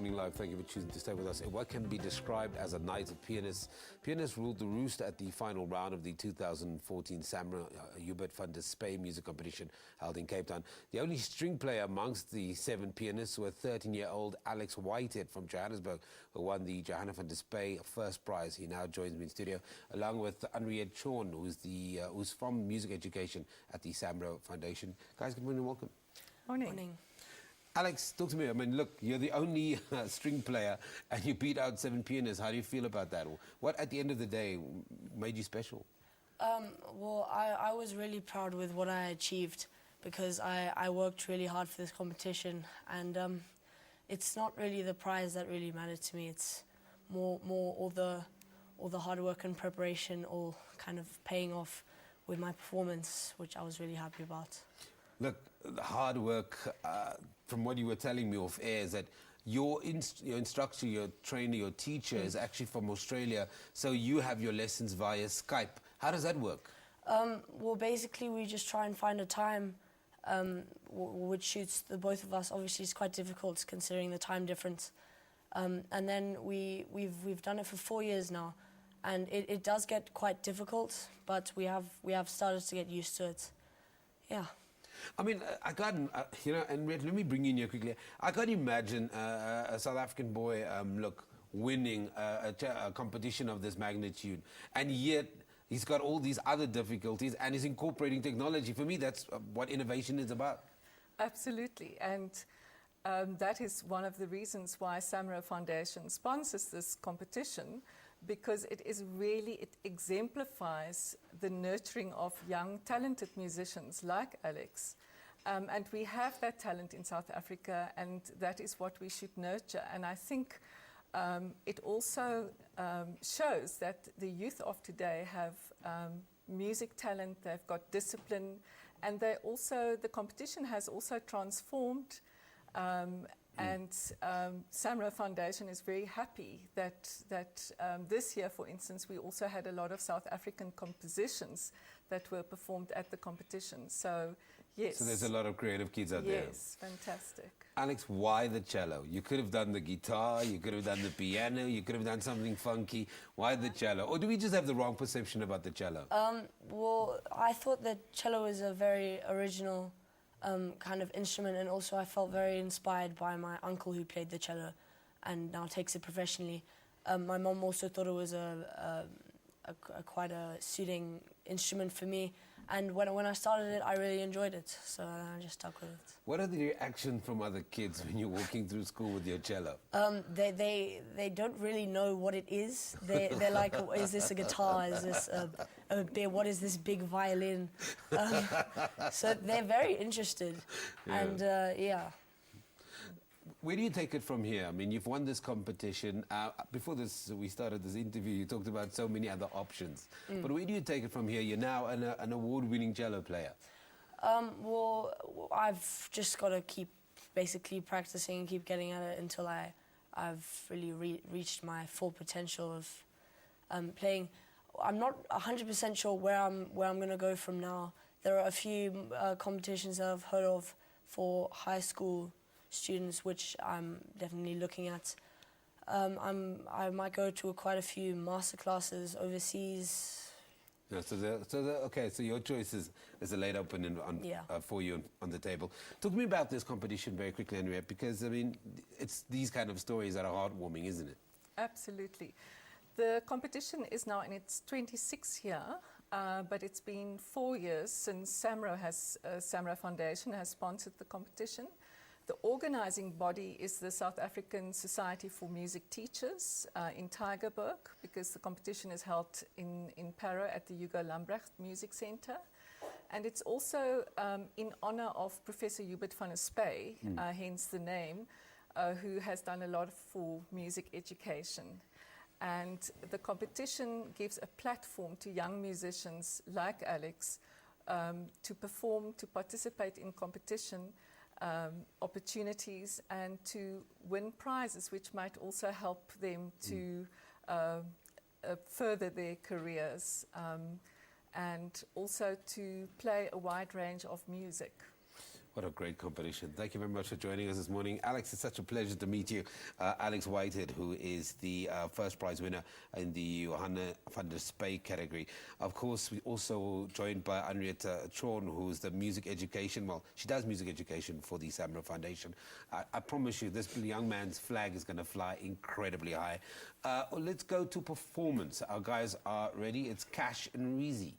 Morning Live. Thank you for choosing to stay with us. What can be described as a night of pianists. Pianists ruled the roost at the final round of the 2014 SAMRO Hubert funded Spuy Music Competition held in Cape Town. The only string player amongst the 7 pianists were 13-year-old Alex Whitehead from Johannesburg, who won the Johanna funded Spuy First prize. He now joins me in studio, along with Anriette Chorn, who's from music education at the SAMRO Foundation. Guys, good morning and welcome. Morning. Alex, talk to me. I mean, look, you're the only string player and you beat out 7 pianists. How do you feel about that? What, at the end of the day, made you special? Well, I was really proud with what I achieved because I worked really hard for this competition, and it's not really the prize that really mattered to me. It's more all the hard work and preparation all kind of paying off with my performance, which I was really happy about. Look, the hard work, from what you were telling me off air, is that your instructor, your trainer, your teacher is actually from Australia, so you have your lessons via Skype. How does that work? Well, basically, we just try and find a time which suits the both of us. Obviously, it's quite difficult considering the time difference. And then we've done it for 4 years now, and it does get quite difficult, but we have started to get used to it. Yeah. I mean, I can't, and let me bring you in here quickly. I can't imagine a South African boy, winning a competition of this magnitude, and yet he's got all these other difficulties and he's incorporating technology. For me, that's what innovation is about. Absolutely, and that is one of the reasons why SAMRO Foundation sponsors this competition, because it exemplifies the nurturing of young, talented musicians like Alex. And we have that talent in South Africa, and that is what we should nurture. And I think it also shows that the youth of today have music talent, they've got discipline, and the competition has also transformed. And SAMRO Foundation is very happy that this year, for instance, we also had a lot of South African compositions that were performed at the competition. So, yes. So there's a lot of creative kids out there. Yes, fantastic. Alex, why the cello? You could have done the guitar, you could have done the piano, you could have done something funky. Why the cello? Or do we just have the wrong perception about the cello? Well, I thought that cello is a very original kind of instrument, and also I felt very inspired by my uncle who played the cello and now takes it professionally. My mom also thought it was quite a suiting instrument for me, and when I started it, I really enjoyed it, so I just stuck with it. What are the reactions from other kids when you're walking through school with your cello? They don't really know what it is. They're like, is this a guitar? Is this what is this big violin? So they're very interested, and yeah. Where do you take it from here? I mean, you've won this competition. Before we started this interview, you talked about so many other options. But where do you take it from here? You're now an award-winning cello player. Well, I've just got to keep basically practicing and keep getting at it until I've really reached my full potential of playing. I'm not 100% sure where I'm going to go from now. There are a few competitions that I've heard of for high school students, which I'm definitely looking at. I might go to quite a few master classes overseas. Yeah, so your choice is laid open for you on the table. Talk to me about this competition very quickly, Anriette, because I mean, it's these kind of stories that are heartwarming, isn't it? Absolutely. The competition is now in its 26th year, but it's been 4 years since SAMRO Foundation has sponsored the competition. The organising body is the South African Society for Music Teachers in Tygerberg, because the competition is held in Parow at the Hugo Lambrecht Music Centre. And it's also in honour of Professor Hubert van der Spuy, hence the name, who has done a lot for music education. And the competition gives a platform to young musicians like Alex to perform, to participate in competition, opportunities, and to win prizes, which might also help them to further their careers, and also to play a wide range of music. What a great competition. Thank you very much for joining us this morning. Alex, it's such a pleasure to meet you. Alex Whitehead, who is the first prize winner in the Johanna van der Spuy category. Of course, we also joined by Anriette Chorn, who's the music education, well, she does music education for the SAMRO Foundation. I promise you, this young man's flag is going to fly incredibly high. Let's go to performance. Our guys are ready. It's Cash and Reezy.